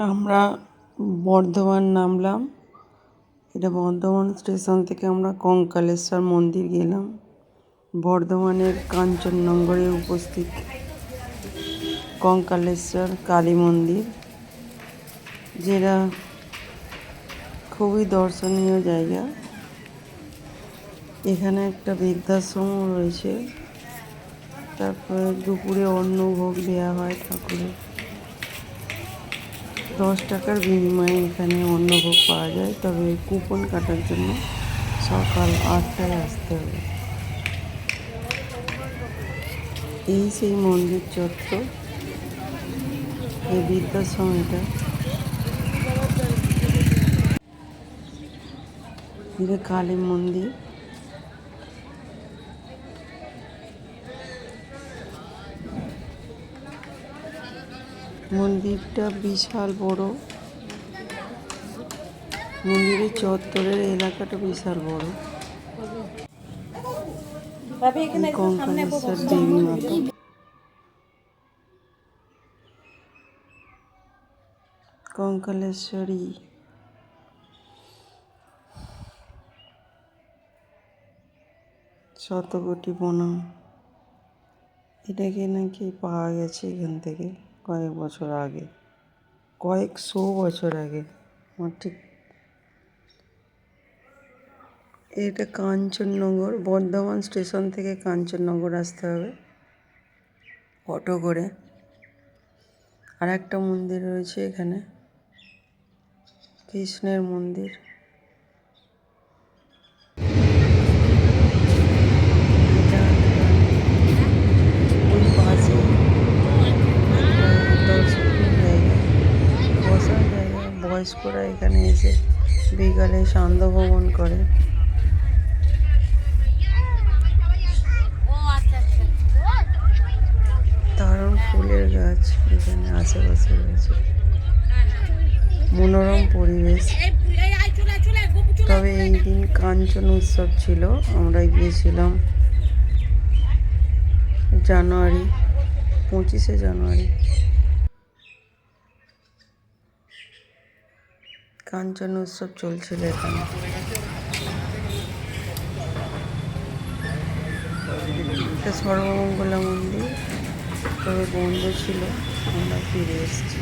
আমরা বর্ধমান নামলাম। এটা বর্ধমান স্টেশন থেকে আমরা কঙ্কালেশ্বর মন্দির গেলাম। বর্ধমানের কাঞ্চননগরে উপস্থিত কঙ্কালেশ্বর কালী মন্দির, যেটা খুবই দর্শনীয় জায়গা। এখানে একটা বৃদ্ধাশ্রমও রয়েছে। তারপরে দুপুরে অন্নভোগ দেওয়া হয় ঠাকুরের। 10 টাকার বিনিময়ে এখানে অন্নভোগ পাওয়া যায়, তবে কুপন কাটার জন্য সকাল 8টায় আসতে হবে। এই সেই মন্দির চত্বর, এই বৃদ্ধাশ্রম। এটা কালী মন্দির। মন্দিরটা বিশাল বড়। মন্দিরের চত্বরের এলাকাটা বিশাল বড়। কঙ্কালেশ্বর দেবী মাতা। কঙ্কালেশ্বরী শতকোটি প্রণাম। এটাকে নাকি পাওয়া গেছে এখান থেকে কয়েক বছর আগে, কয়েকশো বছর আগে। আমার ঠিক এটা কাঞ্চননগর, বর্ধমান স্টেশন থেকে কাঞ্চননগর আসতে হবে অটো করে। আর একটা মন্দির রয়েছে এখানে, কৃষ্ণের মন্দির। ওই পাশে দর্শনীয় জায়গা, বসার জায়গা। বয়স্করা এখানে এসে বিকালে সান্ধ্য ভ্রমণ করে। দারুণ ফুলের গাছ এখানে আশেপাশে রয়েছে, মনোরম পরিবেশ। তবে এই দিন কাঞ্চন উৎসব ছিল, আমরা গিয়েছিলাম জানুয়ারি, 25শে জানুয়ারি। কাঞ্চন উৎসব চলছিল এখানে। এটা সর্বমঙ্গলা মন্দির, তবে বন্ধ ছিল, আমরা ফিরে এসেছি।